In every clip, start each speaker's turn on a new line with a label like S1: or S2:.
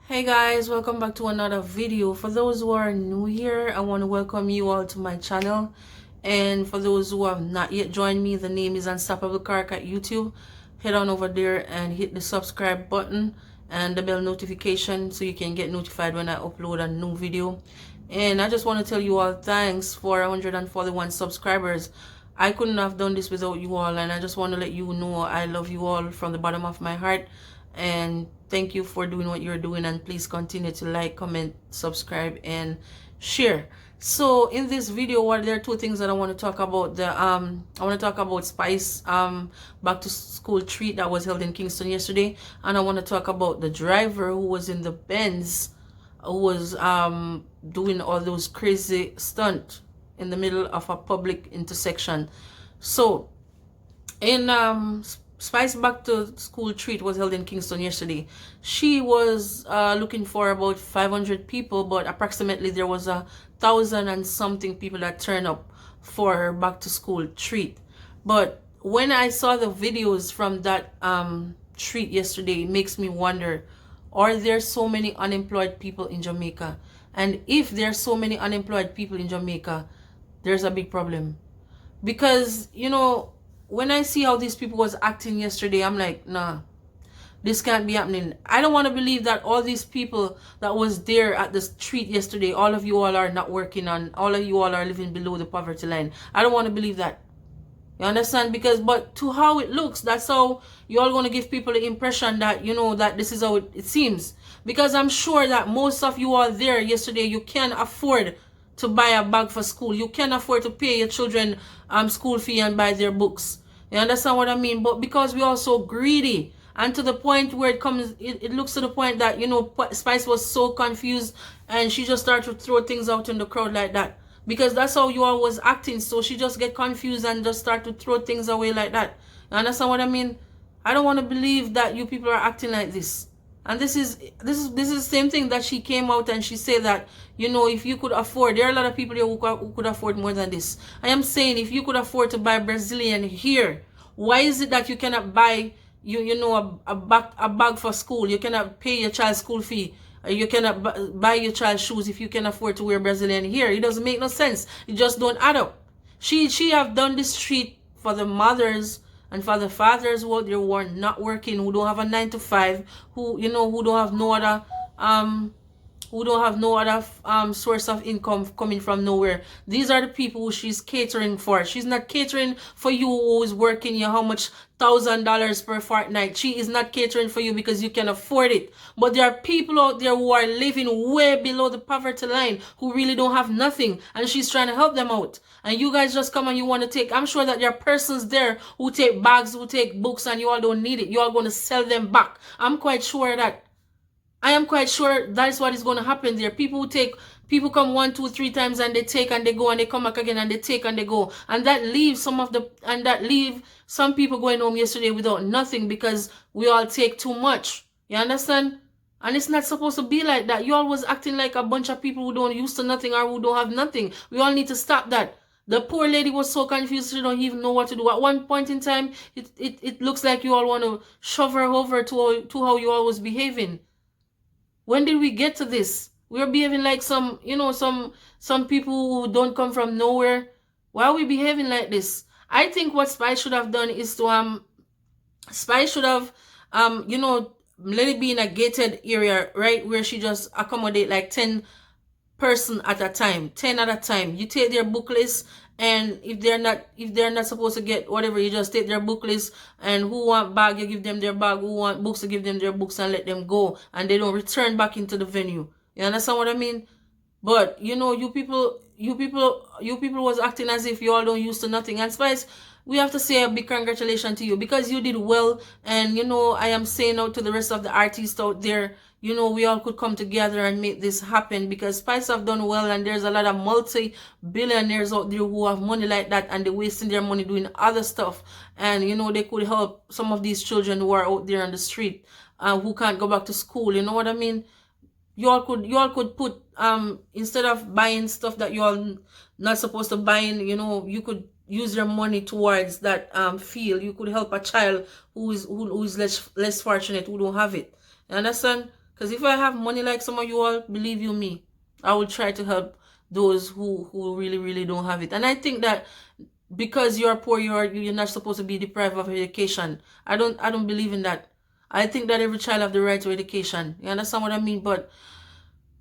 S1: Hey guys, welcome back to another video. For those who are new here, I want to welcome you all to my channel. And for those who have not yet joined me, the name is Unstoppable Kark at YouTube. Head on over there and hit the subscribe button and the bell notification so you can get notified when I upload a new video. And I just want to tell you all thanks for 141 subscribers. I couldn't have done this without you all, and I just want to let you know I love you all from the bottom of my heart. And thank you for doing what you're doing, and please continue to like, comment, subscribe, and share. So in this video, there are two things that I want to talk about. I want to talk about Spice back to school treat that was held in Kingston yesterday, and I want to talk about the driver who was in the Benz, who was doing all those crazy stunt in the middle of a public intersection. So in Spice back to school treat was held in Kingston yesterday. She was looking for about 500 people, but approximately there was 1,000 and something people that turned up for her back to school treat. But when I saw the videos from that treat yesterday, it makes me wonder, are there so many unemployed people in Jamaica? And if there's so many unemployed people in Jamaica, there's a big problem. Because, you know, when I see how these people was acting yesterday, I'm like, nah, this can't be happening. I don't want to believe that all these people that was there at the street yesterday, all of you all are not working, and all of you all are living below the poverty line. I don't want to believe that. You understand? Because, but to how it looks, that's how you all going to give people the impression that, you know, that this is how it seems. Because I'm sure that most of you all there yesterday, you can't afford to buy a bag for school. You can't afford to pay your children school fee and buy their books. You understand what I mean? But because we're all so greedy, and to the point where it looks to the point that, you know, Spice was so confused and she just started to throw things out in the crowd like that. Because that's how you all was acting. So she just get confused and just start to throw things away like that. You understand what I mean? I don't want to believe that you people are acting like this. And this is the same thing that she came out and she said that, you know, if you could afford, there are a lot of people here who could afford more than this. I am saying, if you could afford to buy Brazilian here, why is it that you cannot buy you know a bag for school? You cannot pay your child's school fee. You cannot buy your child shoes if you can afford to wear Brazilian here. It doesn't make no sense. It just don't add up. She have done this treat for the mothers and for the fathers who out there who are not working, who don't have a 9 to 5, who, you know, who don't have no other source of income coming from nowhere. These are the people who she's catering for. She's not catering for you who is working how much $1,000 per fortnight. She is not catering for you because you can afford it. But there are people out there who are living way below the poverty line, who really don't have nothing, and she's trying to help them out. And you guys just come and you want to take, I'm sure that there are persons there who take bags, who take books, and you all don't need it. You all going to sell them back. I'm quite sure that that's what is going to happen there. People come 1, 2, 3 times and they take and they go, and they come back again and they take and they go. And that leaves some people going home yesterday without nothing because we all take too much. You understand? And it's not supposed to be like that. You all was acting like a bunch of people who don't used to nothing or who don't have nothing. We all need to stop that. The poor lady was so confused, she don't even know what to do. At one point in time, it looks like you all want to shove her over to how you all was behaving. When did we get to this? We're behaving like some people who don't come from nowhere. Why are we behaving like this? I think what Spice should have done is to Spice should have let it be in a gated area, right, where she just accommodate like 10 person at a time, 10 at a time. You take their book list, and if they're not supposed to get whatever, you just take their book list, and who want bag, you give them their bag, who want books, you give them their books, and let them go, and they don't return back into the venue. You understand what I mean? But you know, you people was acting as if you all don't used to nothing. And Spice, we have to say a big congratulations to you, because you did well. And you know, I am saying out to the rest of the artists out there, you know, we all could come together and make this happen, because Spice have done well, and there's a lot of multi-billionaires out there who have money like that, and they're wasting their money doing other stuff. And you know, they could help some of these children who are out there on the street, who can't go back to school. You know what I mean? You all could put instead of buying stuff that you all not supposed to buy, you know, you could use your money towards that field. You could help a child who is less fortunate, who don't have it. You understand? Because if I have money like some of you all, believe you me, I will try to help those who really, really don't have it. And I think that because you're poor, you're not supposed to be deprived of education. I don't believe in that. I think that every child have the right to education. You understand what I mean? But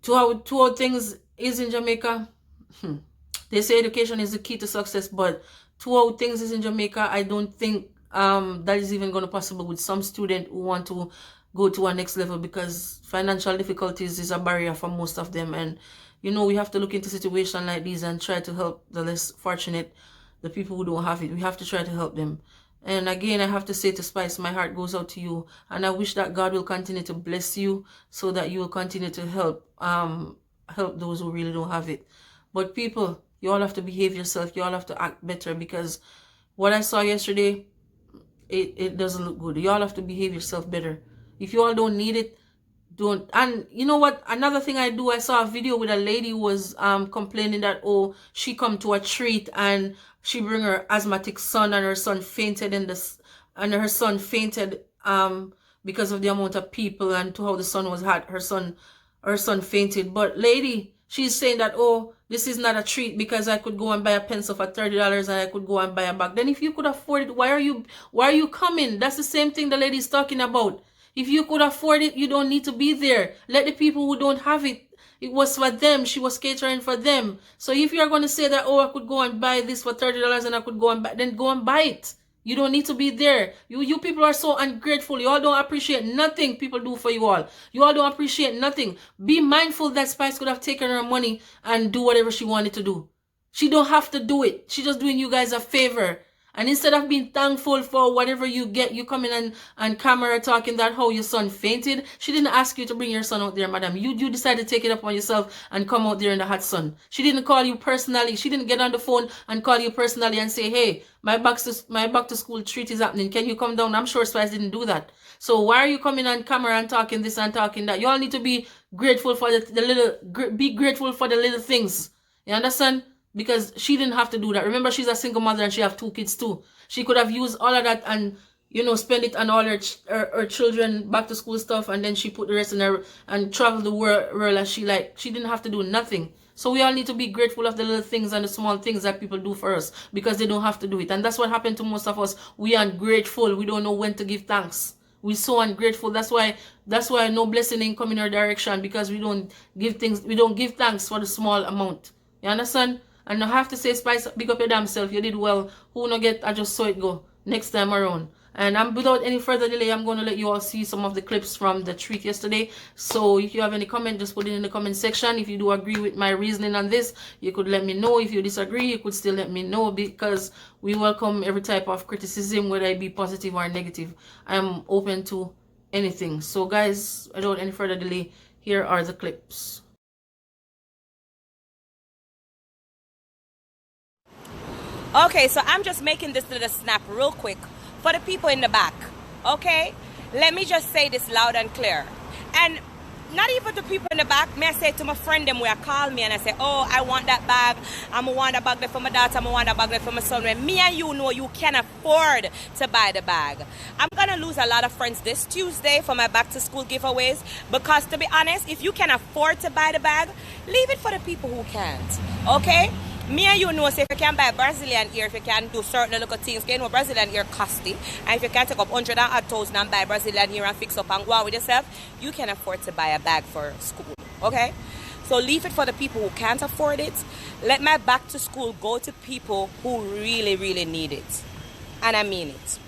S1: two how things is in Jamaica. They say education is the key to success, but two how things is in Jamaica, I don't think that is even going to possible with some student who want to go to our next level, because financial difficulties is a barrier for most of them. And you know, we have to look into situations like these and try to help the less fortunate, the people who don't have it. We have to try to help them. And again, I have to say to Spice, my heart goes out to you, and I wish that God will continue to bless you so that you will continue to help help those who really don't have it. But people, you all have to behave yourself. You all have to act better, because what I saw yesterday, it doesn't look good. You all have to behave yourself better. If you all don't need it, don't. And you know what, another thing I do, I saw a video with a lady who was complaining that, oh, she come to a treat and she bring her asthmatic son, and her son fainted in this, and her son fainted because of the amount of people and to how the son was hot. Her son fainted. But lady, she's saying that, oh, this is not a treat because I could go and buy a pencil for $30 and I could go and buy a bag. Then if you could afford it, why are you coming? That's the same thing the lady's talking about. If you could afford it, you don't need to be there. Let the people who don't have it, it was for them. She was catering for them. So if you're going to say that, oh, I could go and buy this for $30 and I could go and buy, then go and buy it. You don't need to be there. You people are so ungrateful. You all don't appreciate nothing people do for you all. You all don't appreciate nothing. Be mindful that Spice could have taken her money and do whatever she wanted to do. She don't have to do it. She's just doing you guys a favor. And instead of being thankful for whatever you get, you come in and camera talking that how your son fainted. She didn't ask you to bring your son out there, madam. You decided to take it upon yourself and come out there in the hot sun. She didn't call you personally. She didn't get on the phone and call you personally and say, hey, my back to school treat is happening. Can you come down? I'm sure Spice didn't do that. So why are you coming on camera and talking this and talking that? You all need to be grateful for be grateful for the little things. You understand? Because she didn't have to do that. Remember, she's a single mother and she have 2 kids too. She could have used all of that and, you know, spend it on all her children back to school stuff, and then she put the rest in her and travel the world as she like. She didn't have to do nothing. So we all need to be grateful of the little things and the small things that people do for us, because they don't have to do it. And that's what happened to most of us. We are ungrateful. We don't know when to give thanks. We're so ungrateful. That's why no blessing ain't come in our direction, because we don't give thanks for the small amount. You understand? And I have to say, Spice, big up your damn self. You did well. Who no get, I just saw it go next time around. And without any further delay, I'm going to let you all see some of the clips from the treat yesterday. So if you have any comment, just put it in the comment section. If you do agree with my reasoning on this, you could let me know. If you disagree, you could still let me know, because we welcome every type of criticism, whether it be positive or negative. I am open to anything. So guys, without any further delay, here are the clips.
S2: Okay, so I'm just making this little snap real quick for the people in the back, okay? Let me just say this loud and clear. And not even the people in the back, may I say to my friend them where call me and I say, oh, I want that bag. I'm going to want that bag there for my daughter. I'm going to want that bag there for my son. When me and you know you can afford to buy the bag. I'm going to lose a lot of friends this Tuesday for my back to school giveaways, because to be honest, if you can afford to buy the bag, leave it for the people who can't, okay? Me and you know, say if you can buy Brazilian ear, if you can do certain little things, you know Brazilian ear costly. And if you can take up 100,000 and buy Brazilian ear and fix up and go on with yourself, you can afford to buy a bag for school, okay? So leave it for the people who can't afford it. Let my back to school go to people who really, really need it. And I mean it.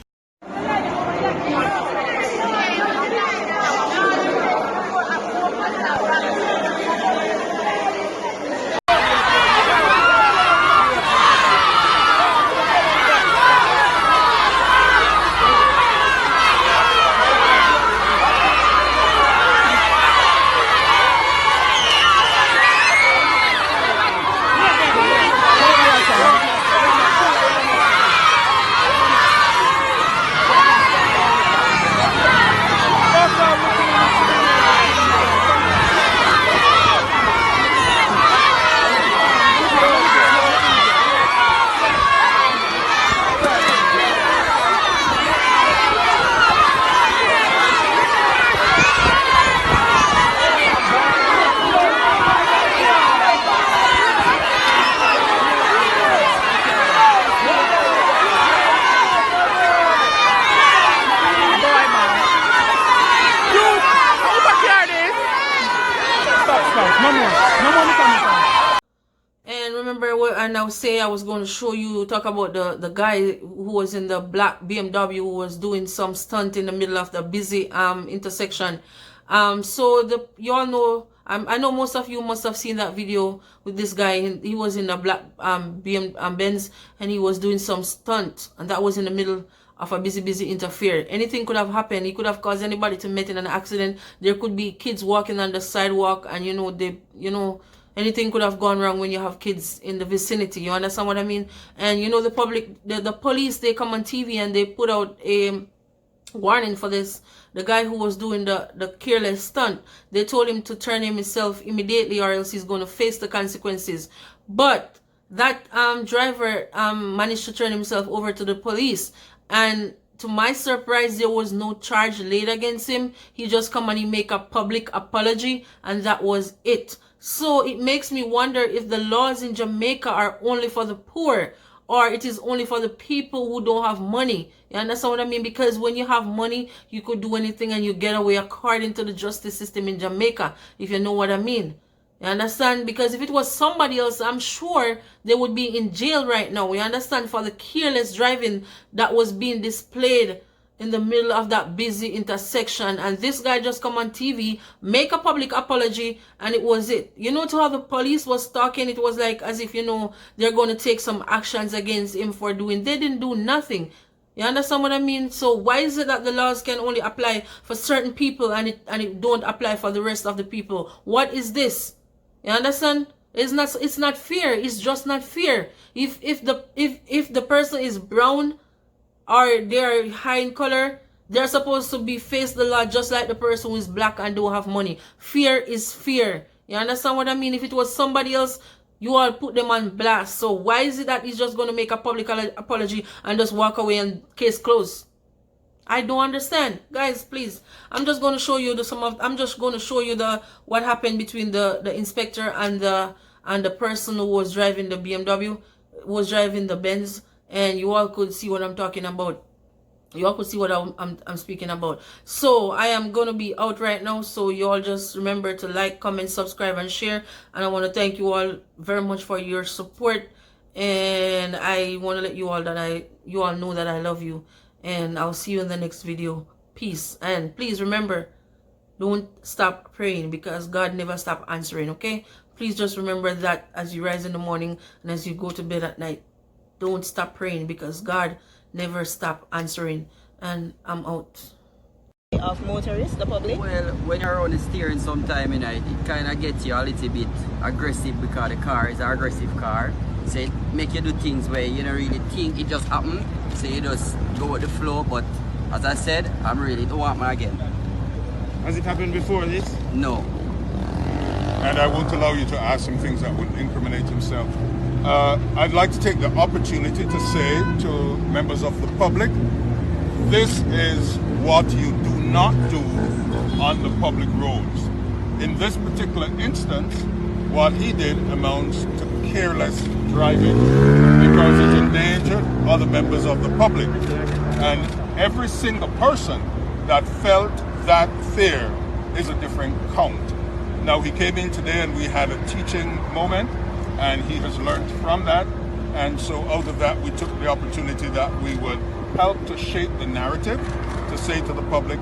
S1: And remember what I now say I was going to show you, talk about the guy who was in the black BMW who was doing some stunt in the middle of the busy intersection. So you all know, I know most of you must have seen that video with this guy. He was in a black Benz, and he was doing some stunt, and that was in the middle of a busy interfere. Anything could have happened. He could have caused anybody to meet in an accident. There could be kids walking on the sidewalk, and anything could have gone wrong when you have kids in the vicinity. You understand what I mean? And the police, they come on TV and they put out a warning for this. The guy who was doing the careless stunt, they told him to turn himself immediately or else he's going to face the consequences. But that driver managed to turn himself over to the police, and to my surprise, there was no charge laid against him. He just come and he make a public apology, and that was it. So it makes me wonder if the laws in Jamaica are only for the poor, or it is only for the people who don't have money. You understand what I mean? Because when you have money, you could do anything and you get away according to the justice system in Jamaica, if you know what I mean. You understand? Because if it was somebody else, I'm sure they would be in jail right now. You understand? For the careless driving that was being displayed in the middle of that busy intersection. And this guy just come on TV, make a public apology, and it was it. You know, to how the police was talking, it was like as if, they're going to take some actions against him for doing. They didn't do nothing. You understand what I mean? So why is it that the laws can only apply for certain people and it don't apply for the rest of the people? What is this? You understand? It's not fair. It's just not fair. If the person is brown or they're high in color, they're supposed to be face the law just like the person who is black and don't have money. Fear is fear. You understand what I mean? If it was somebody else, you all put them on blast. So why is it that he's just going to make a public apology and just walk away and case closed? I don't understand. Guys, please. I'm just going to show you what happened between the inspector and the person who was driving the BMW, was driving the Benz, and you all could see what I'm talking about. You all could see what I'm speaking about. So I am going to be out right now. So you all just remember to like, comment, subscribe, and share. And I want to thank you all very much for your support. And I want to let you all know that I love you. And I'll see you in the next video. Peace. And please remember, don't stop praying, because God never stops answering, okay? Please just remember that as you rise in the morning and as you go to bed at night. Don't stop praying, because God never stop answering. And I'm out.
S2: Of motorists, the public?
S3: Well, when you're on the steering sometime, it kind of gets you a little bit aggressive, because the car is an aggressive car. So it make you do things where you don't really think it just happened. So you just go with the flow. But as I said, I'm really don't want me again.
S4: Has it happened before this?
S3: No.
S4: And I won't allow you to ask some things that would incriminate himself. I'd like to take the opportunity to say to members of the public, this is what you do not do on the public roads. In this particular instance, what he did amounts to careless driving, because it endangered other members of the public. And every single person that felt that fear is a different count. Now, he came in today and we had a teaching moment, and he has learned from that. And so out of that, we took the opportunity that we would help to shape the narrative to say to the public,